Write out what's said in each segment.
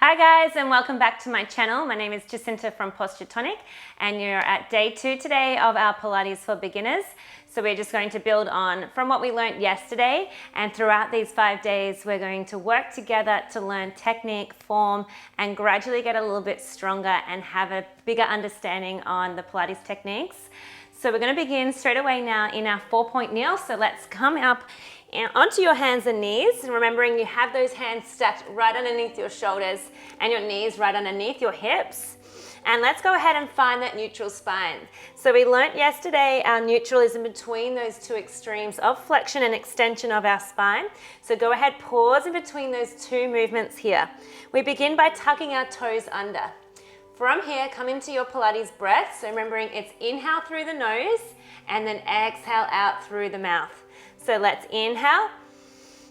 Hi guys, and welcome back to my channel. My name is Jacinta from Tonic, and you're at day 2 today of our Pilates for beginners. So we're just going to build on from what we learned yesterday, and throughout these 5 days we're going to work together to learn technique, form, and gradually get a little bit stronger and have a bigger understanding on the Pilates techniques. So we're going to begin straight away now in our 4-point kneel. So let's come up onto your hands and knees, and remembering you have those hands stacked right underneath your shoulders and your knees right underneath your hips. And let's go ahead and find that neutral spine. So we learnt yesterday our neutral is in between those two extremes of flexion and extension of our spine. So go ahead, pause in between those two movements here. We begin by tucking our toes under. From here, come into your Pilates breath. So remembering it's inhale through the nose and then exhale out through the mouth. So let's inhale,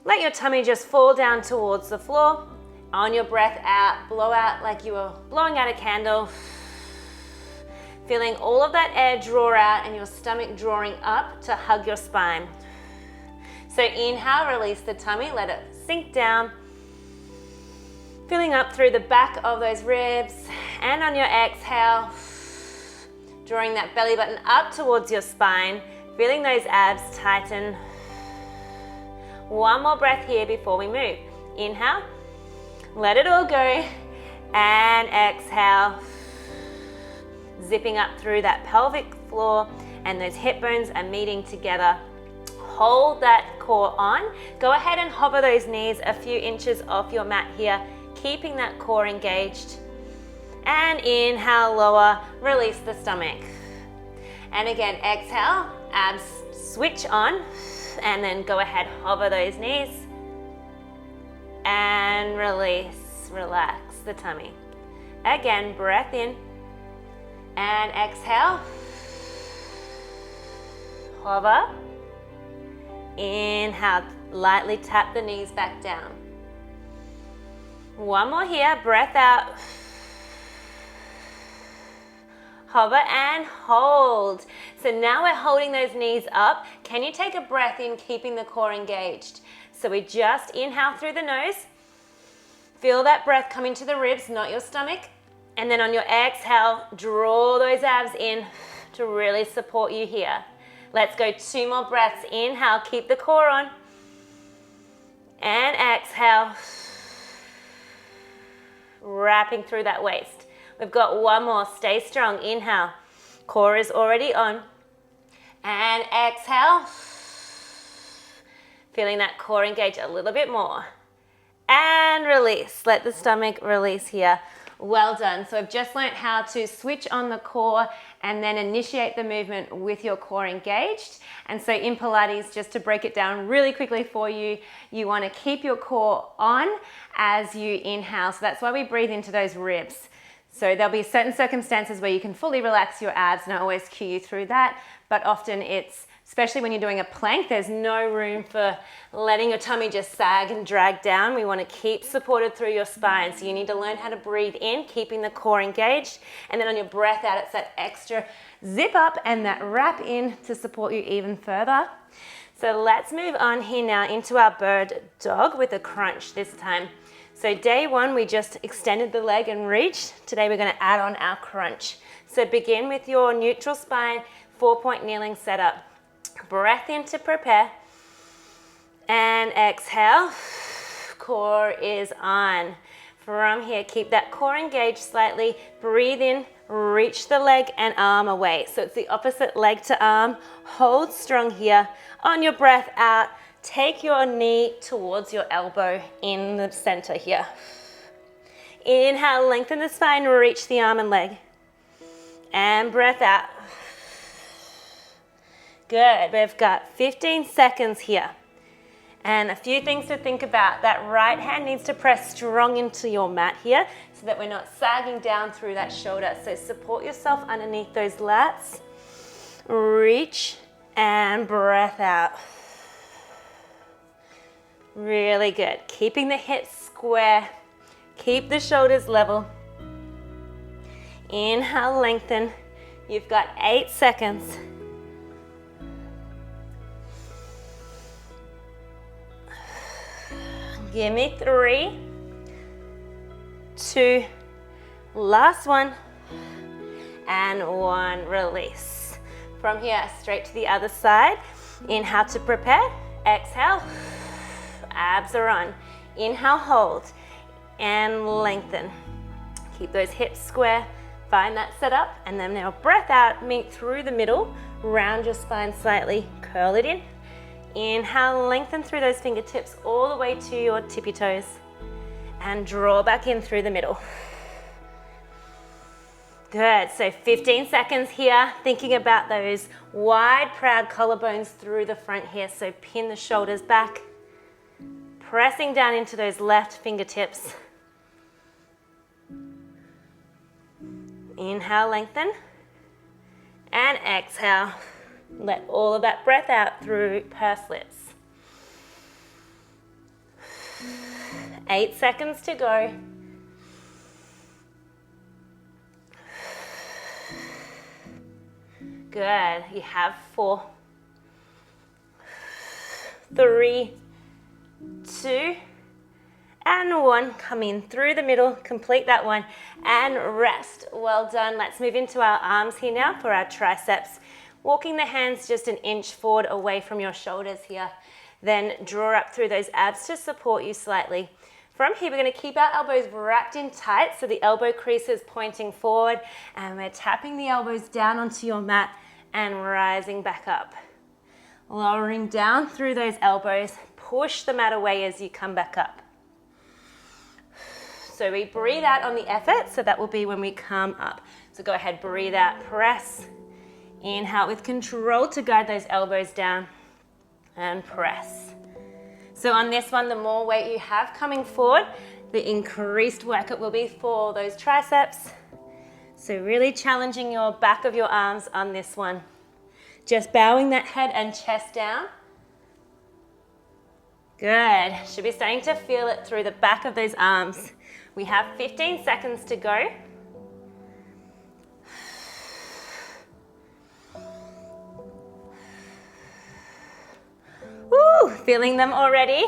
let your tummy just fall down towards the floor. On your breath out, blow out like you were blowing out a candle. Feeling all of that air draw out and your stomach drawing up to hug your spine. So inhale, release the tummy, let it sink down. Filling up through the back of those ribs, and on your exhale, drawing that belly button up towards your spine, feeling those abs tighten. One more breath here before we move. Inhale, let it all go, and exhale, zipping up through that pelvic floor, and those hip bones are meeting together. Hold that core on. Go ahead and hover those knees a few inches off your mat here, keeping that core engaged. And inhale, lower, release the stomach. And again, exhale, abs switch on, and then go ahead, hover those knees. And release, relax the tummy. Again, breath in, and exhale. Hover. Inhale, lightly tap the knees back down. One more here, breath out. Hover and hold. So now we're holding those knees up. Can you take a breath in, keeping the core engaged? So we just inhale through the nose. Feel that breath come into the ribs, not your stomach. And then on your exhale, draw those abs in to really support you here. Let's go 2 more breaths. Inhale, keep the core on. And exhale. Wrapping through that waist. We've got one more. Stay strong. Inhale. Core is already on. And exhale. Feeling that core engage a little bit more. And release. Let the stomach release here. Well done. So I've just learned how to switch on the core and then initiate the movement with your core engaged. And so in Pilates, just to break it down really quickly for you, you want to keep your core on as you inhale. So that's why we breathe into those ribs. So there'll be certain circumstances where you can fully relax your abs, and I always cue you through that. But often it's, especially when you're doing a plank, there's no room for letting your tummy just sag and drag down. We want to keep supported through your spine. So you need to learn how to breathe in, keeping the core engaged. And then on your breath out, it's that extra zip up and that wrap in to support you even further. So let's move on here now into our bird dog with a crunch this time. So day 1, we just extended the leg and reached. Today we're going to add on our crunch. So begin with your neutral spine, 4-point kneeling setup. Breath in to prepare. And exhale. Core is on. From here, keep that core engaged slightly. Breathe in, reach the leg and arm away. So it's the opposite leg to arm. Hold strong here. On your breath out, take your knee towards your elbow in the center here. Inhale, lengthen the spine, reach the arm and leg. And breath out. Good. We've got 15 seconds here. And a few things to think about. That right hand needs to press strong into your mat here so that we're not sagging down through that shoulder. So support yourself underneath those lats. Reach and breath out. Really good. Keeping the hips square. Keep the shoulders level. Inhale, lengthen. You've got 8 seconds. Give me 3, 2, last one, and 1, release. From here, straight to the other side. Inhale to prepare, exhale, abs are on. Inhale, hold, and lengthen. Keep those hips square, find that setup, and then now breath out, meet through the middle, round your spine slightly, curl it in. Inhale, lengthen through those fingertips all the way to your tippy toes, and draw back in through the middle. Good, so 15 seconds here, thinking about those wide, proud collarbones through the front here. So pin the shoulders back, pressing down into those left fingertips. Inhale, lengthen, and exhale. Let all of that breath out through pursed lips. 8 seconds to go. Good, you have 4, 3, 2, and 1. Come in through the middle, complete that one, and rest. Well done. Let's move into our arms here now for our triceps. Walking the hands just an inch forward away from your shoulders here. Then draw up through those abs to support you slightly. From here, we're going to keep our elbows wrapped in tight, so the elbow crease is pointing forward, and we're tapping the elbows down onto your mat and rising back up. Lowering down through those elbows, push the mat away as you come back up. So we breathe out on the effort, so that will be when we come up. So go ahead, breathe out, press. Inhale with control to guide those elbows down, and press. So on this one, the more weight you have coming forward, the increased work it will be for those triceps. So really challenging your back of your arms on this one. Just bowing that head and chest down. Good. Should be starting to feel it through the back of those arms. We have 15 seconds to go. Woo, feeling them already.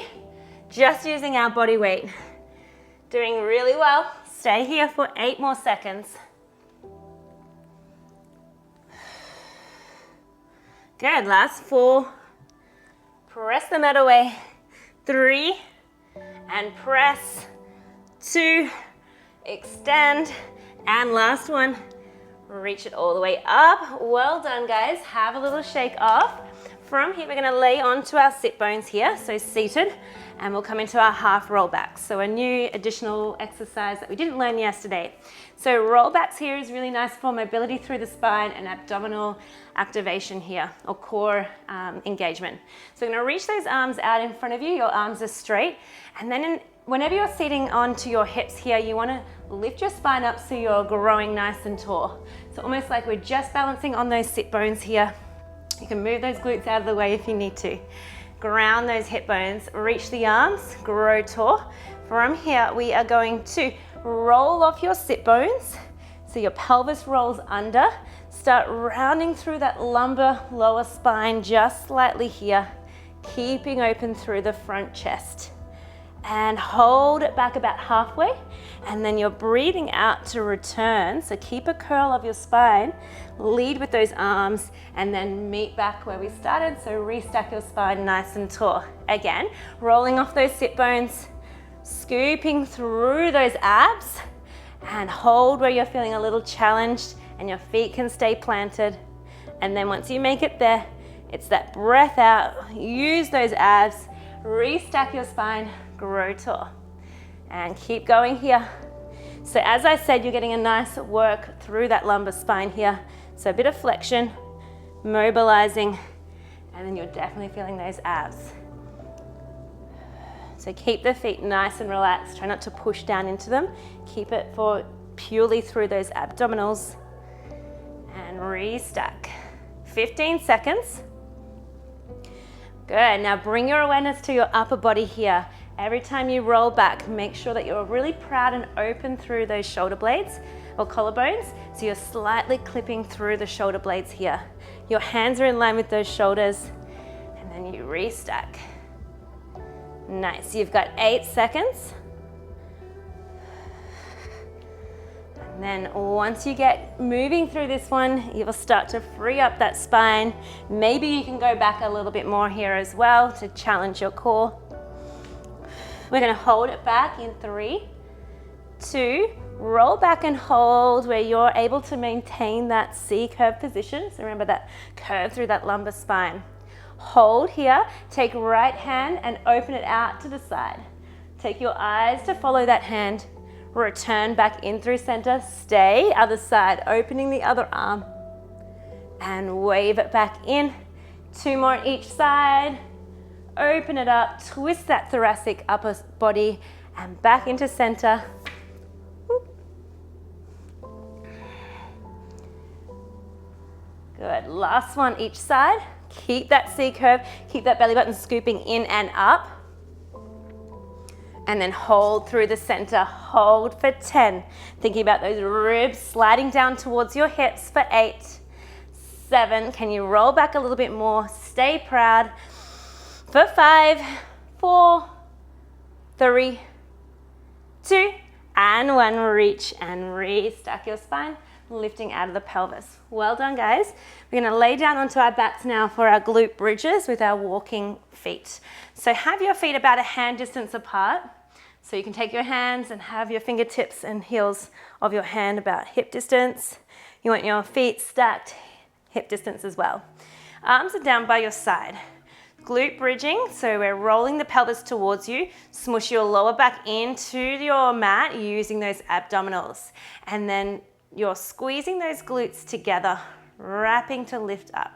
Just using our body weight. Doing really well. Stay here for 8 more seconds. Good, last 4. Press the mat away. 3, and press. 2, extend, and last one. Reach it all the way up. Well done, guys. Have a little shake off. From here, we're going to lay onto our sit bones here, so seated, and we'll come into our half rollbacks. So a new additional exercise that we didn't learn yesterday. So rollbacks here is really nice for mobility through the spine and abdominal activation here, or core engagement. So we're going to reach those arms out in front of you. Your arms are straight, and then whenever you're sitting onto your hips here, you want to lift your spine up so you're growing nice and tall. So almost like we're just balancing on those sit bones here. You can move those glutes out of the way if you need to. Ground those hip bones, reach the arms, grow tall. From here, we are going to roll off your sit bones. So your pelvis rolls under. Start rounding through that lumbar lower spine just slightly here, keeping open through the front chest. And hold it back about halfway, and then you're breathing out to return. So keep a curl of your spine, lead with those arms, and then meet back where we started. So restack your spine nice and tall. Again, rolling off those sit bones, scooping through those abs, and hold where you're feeling a little challenged and your feet can stay planted. And then once you make it there, it's that breath out, use those abs, restack your spine, grow tall, and keep going here. So as I said, you're getting a nice work through that lumbar spine here. So a bit of flexion, mobilizing, and then you're definitely feeling those abs. So keep the feet nice and relaxed. Try not to push down into them. Keep it for purely through those abdominals, and restack. 15 seconds. Good, now bring your awareness to your upper body here. Every time you roll back, make sure that you're really proud and open through those shoulder blades or collarbones. So you're slightly clipping through the shoulder blades here. Your hands are in line with those shoulders, and then you restack. Nice, you've got 8 seconds. then once you get moving through this one, you will start to free up that spine. Maybe you can go back a little bit more here as well to challenge your core. We're gonna hold it back in 3, 2, roll back and hold where you're able to maintain that C curve position. So remember that curve through that lumbar spine. Hold here, take right hand and open it out to the side. Take your eyes to follow that hand. Return back in through center, stay, other side, opening the other arm. And wave it back in. 2 more on each side. Open it up, twist that thoracic upper body and back into center. Good, last one each side. Keep that C curve, keep that belly button scooping in and up. And then hold through the center, hold for 10. Thinking about those ribs sliding down towards your hips for 8, 7. Can you roll back a little bit more? Stay proud. For 5, 4, 3, 2, and 1. Reach and restack your spine, lifting out of the pelvis. Well done, guys. We're gonna lay down onto our backs now for our glute bridges with our walking feet. So have your feet about a hand distance apart. So you can take your hands and have your fingertips and heels of your hand about hip distance. You want your feet stacked hip distance as well. Arms are down by your side. Glute bridging, so we're rolling the pelvis towards you. Smush your lower back into your mat using those abdominals. And then you're squeezing those glutes together, wrapping to lift up.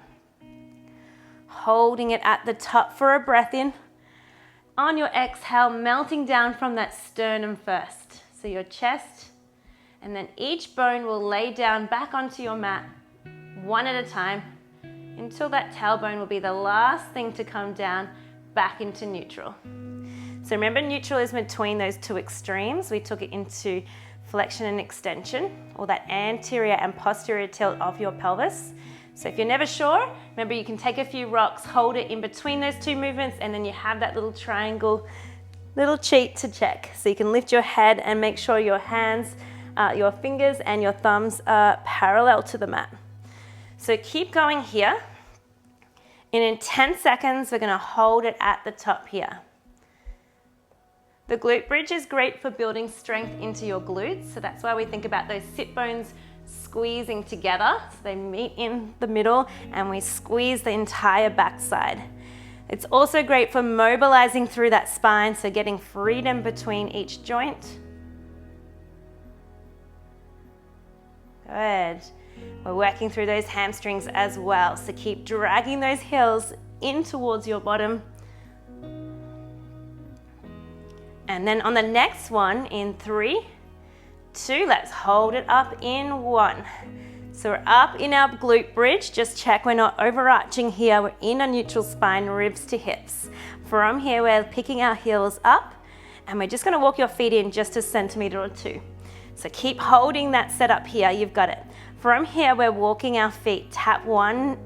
Holding it at the top for a breath in. On your exhale, melting down from that sternum first. So your chest, and then each bone will lay down back onto your mat, one at a time, until that tailbone will be the last thing to come down back into neutral. So remember, neutral is between those two extremes. We took it into flexion and extension, or that anterior and posterior tilt of your pelvis. So if you're never sure, remember you can take a few rocks, hold it in between those two movements, and then you have that little triangle, little cheat to check. So you can lift your head and make sure your hands, your fingers and your thumbs are parallel to the mat. So keep going here. And in 10 seconds, we're gonna hold it at the top here. The glute bridge is great for building strength into your glutes. So that's why we think about those sit bones squeezing together. So they meet in the middle and we squeeze the entire backside. It's also great for mobilizing through that spine, so getting freedom between each joint. Good. We're working through those hamstrings as well, so keep dragging those heels in towards your bottom. And then on the next one, in 3, 2, let's hold it up in 1. So we're up in our glute bridge. Just check we're not overarching here. We're in a neutral spine, ribs to hips. From here, we're picking our heels up, and we're just gonna walk your feet in just a centimeter or 2. So keep holding that setup here, you've got it. From here, we're walking our feet. Tap one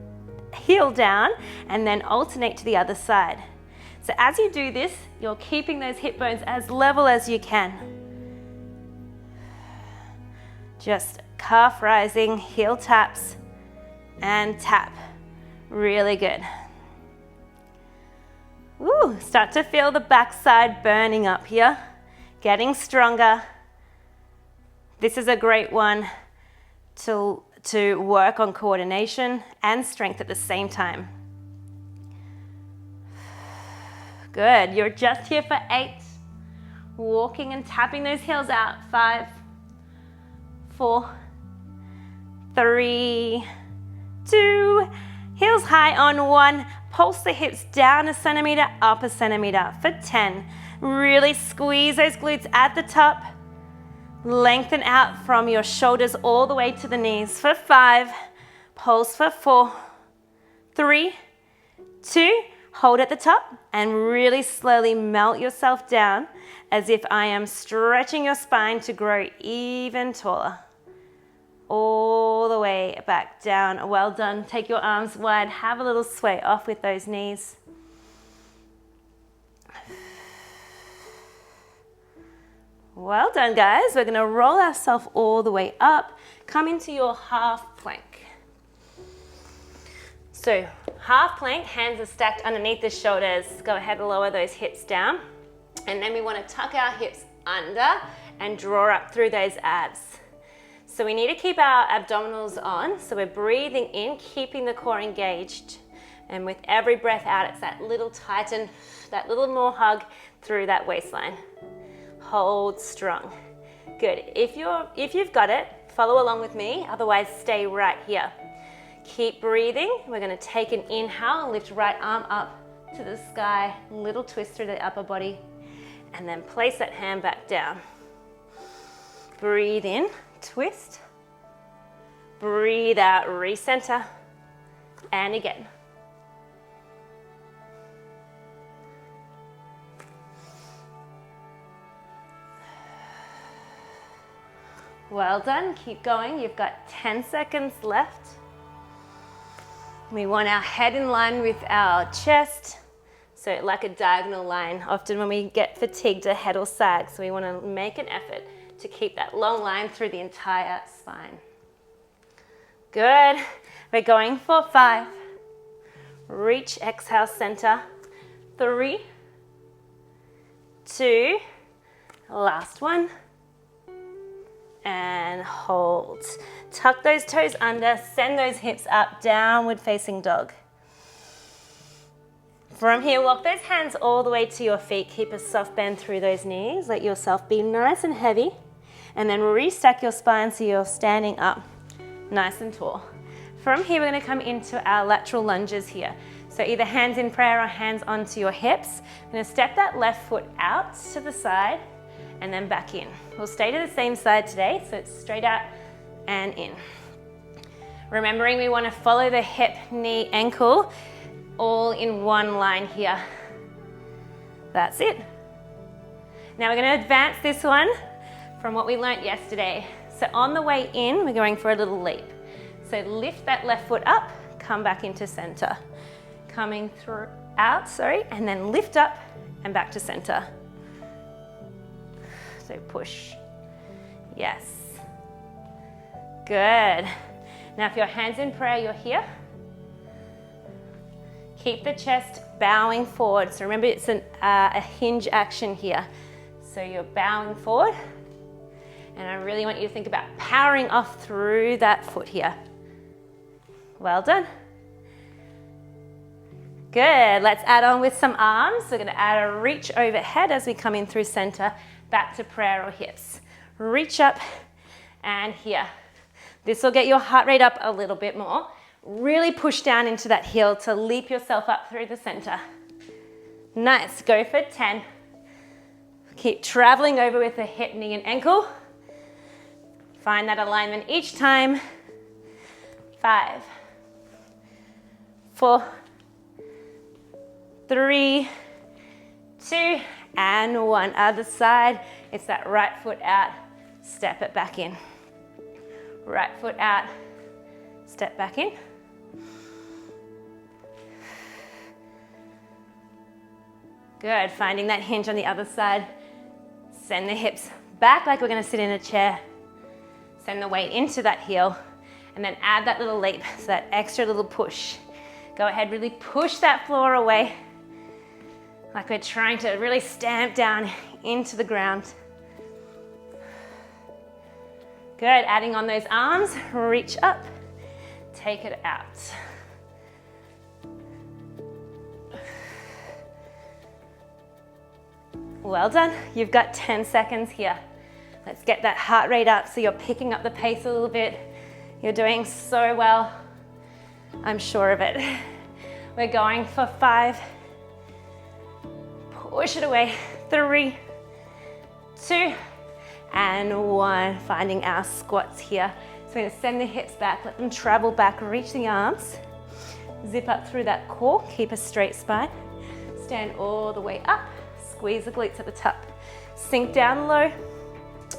heel down and then alternate to the other side. So as you do this, you're keeping those hip bones as level as you can. Just calf rising, heel taps, and tap. Really good. Woo, start to feel the backside burning up here, getting stronger. This is a great one to work on coordination and strength at the same time. Good, you're just here for 8. Walking and tapping those heels out. 5, 4, 3, 2, heels high on 1. Pulse the hips down a centimeter, up a centimeter for 10. Really squeeze those glutes at the top. Lengthen out from your shoulders all the way to the knees for 5. Pulse for 4, 3, 2, hold at the top and really slowly melt yourself down as if I am stretching your spine to grow even taller. All the way back down. Well done. Take your arms wide. Have a little sway off with those knees. Well done, guys. We're gonna roll ourselves all the way up. Come into your half plank. So half plank, hands are stacked underneath the shoulders. Go ahead and lower those hips down. And then we want to tuck our hips under and draw up through those abs. So we need to keep our abdominals on. So we're breathing in, keeping the core engaged. And with every breath out, it's that little tighten, that little more hug through that waistline. Hold strong. Good. If you've got it, follow along with me. Otherwise, stay right here. Keep breathing. We're going to take an inhale, lift right arm up to the sky, little twist through the upper body, and then place that hand back down. Breathe in, twist. Breathe out, recenter, and again. Well done, keep going. You've got 10 seconds left. We want our head in line with our chest, so like a diagonal line. Often when we get fatigued, our head will sag, so we want to make an effort to keep that long line through the entire spine. Good. We're going for 5. Reach, exhale, center. 3, 2, last one. And hold. Tuck those toes under, send those hips up, downward facing dog. From here, walk those hands all the way to your feet. Keep a soft bend through those knees. Let yourself be nice and heavy. And then restack your spine so you're standing up nice and tall. From here, we're going to come into our lateral lunges here. So either hands in prayer or hands onto your hips. I'm going to step that left foot out to the side and then back in. We'll stay to the same side today, so it's straight out and in. Remembering we want to follow the hip, knee, ankle, all in one line here. That's it. Now we're going to advance this one from what we learnt yesterday. So on the way in, we're going for a little leap. So lift that left foot up, come back into center. Coming through, out, and then lift up and back to center. So push. Yes. Good. Now if your hand's in prayer, you're here. Keep the chest bowing forward. So remember, it's a hinge action here. So you're bowing forward. And I really want you to think about powering off through that foot here. Well done. Good. Let's add on with some arms. We're going to add a reach overhead as we come in through center. Back to prayer or hips. Reach up and here. This will get your heart rate up a little bit more. Really push down into that heel to leap yourself up through the center. Nice. Go for 10. Keep traveling over with the hip, knee, and ankle. Find that alignment each time. 5, 4, 3, 2, and 1. Other side, it's that right foot out, step it back in. Right foot out, step back in. Good, finding that hinge on the other side. Send the hips back like we're gonna sit in a chair. Send the weight into that heel, and then add that little leap, so that extra little push. Go ahead, really push that floor away, like we're trying to really stamp down into the ground. Good, adding on those arms, reach up, take it out. Well done, you've got 10 seconds here. Let's get that heart rate up so you're picking up the pace a little bit. You're doing so well, I'm sure of it. We're going for 5. Push it away. 3, 2, and 1. Finding our squats here. So we're gonna send the hips back, let them travel back, reach the arms. Zip up through that core, keep a straight spine. Stand all the way up, squeeze the glutes at the top. Sink down low,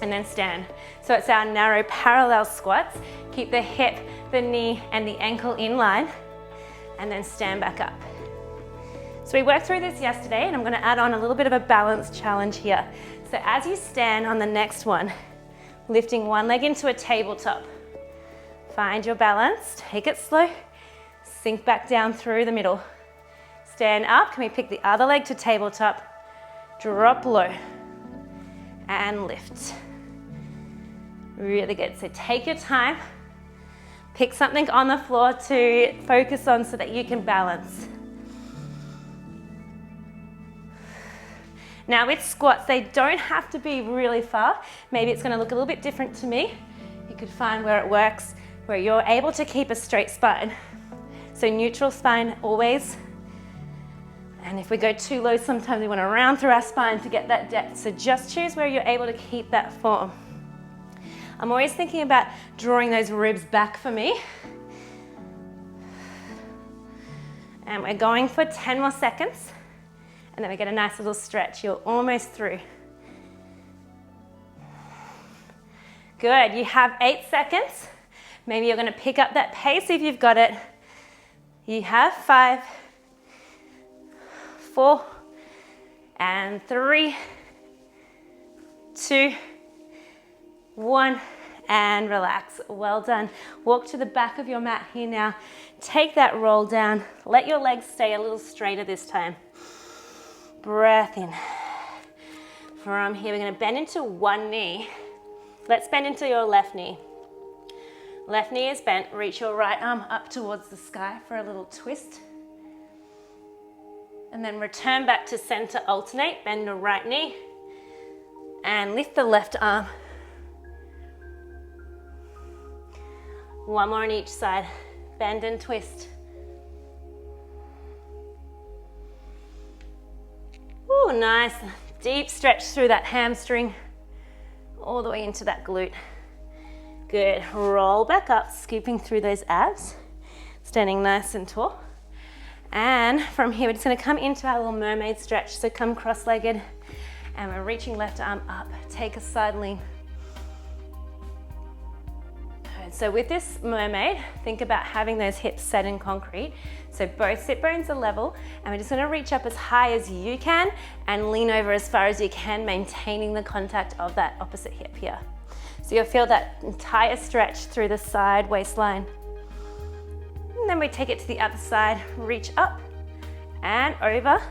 and then stand. So it's our narrow parallel squats. Keep the hip, the knee, and the ankle in line, and then stand back up. So we worked through this yesterday, and I'm going to add on a little bit of a balance challenge here. So as you stand on the next one, lifting one leg into a tabletop, find your balance, take it slow, sink back down through the middle. Stand up, can we pick the other leg to tabletop, drop low, and lift. Really good. So take your time, pick something on the floor to focus on so that you can balance. Now with squats, they don't have to be really far. Maybe it's going to look a little bit different to me. You could find where it works, where you're able to keep a straight spine. So neutral spine always. And if we go too low, sometimes we want to round through our spine to get that depth. So just choose where you're able to keep that form. I'm always thinking about drawing those ribs back for me. And we're going for 10 more seconds. And then we get a nice little stretch. You're almost through. Good, you have 8 seconds. Maybe you're going to pick up that pace if you've got it. You have 5, 4, and 3, 2, 1, and relax. Well done. Walk to the back of your mat here now. Take that roll down. Let your legs stay a little straighter this time. Breath in. From here, we're going to bend into one knee. Let's bend into your left knee. Left knee is bent. Reach your right arm up towards the sky for a little twist. And then return back to center, alternate. Bend the right knee and lift the left arm. One more on each side. Bend and twist. Ooh, nice. Deep stretch through that hamstring, all the way into that glute. Good. Roll back up, scooping through those abs, standing nice and tall. And from here, we're just going to come into our little mermaid stretch. So come cross-legged, and we're reaching left arm up. Take a side lean. So with this mermaid, think about having those hips set in concrete. So both sit bones are level, and we're just going to reach up as high as you can and lean over as far as you can, maintaining the contact of that opposite hip here. So you'll feel that entire stretch through the side waistline. And then we take it to the other side, reach up and over.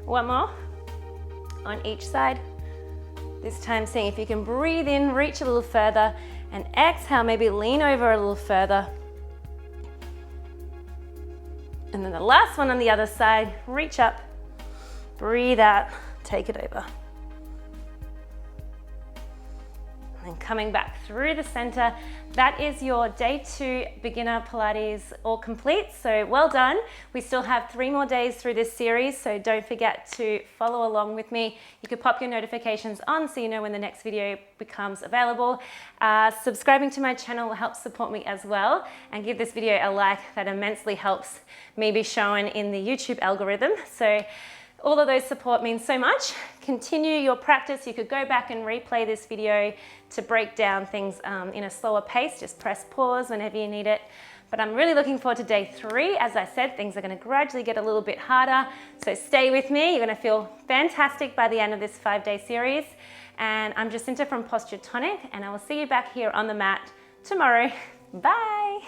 One more on each side. This time seeing if you can breathe in, reach a little further, and exhale, maybe lean over a little further. And then the last one on the other side, reach up, breathe out, take it over. And coming back through the center. That is your day 2 beginner Pilates all complete. So well done. We still have 3 more days through this series, so don't forget to follow along with me. You can pop your notifications on so you know when the next video becomes available. Subscribing to my channel will help support me as well, and give this video a like. That immensely helps me be shown in the YouTube algorithm. So all of those support means so much. Continue your practice. You could go back and replay this video to break down things in a slower pace. Just press pause whenever you need it. But I'm really looking forward to day 3. As I said, things are going to gradually get a little bit harder. So stay with me. You're going to feel fantastic by the end of this 5-day series. And I'm Jacinta from Tonic, and I will see you back here on the mat tomorrow. Bye.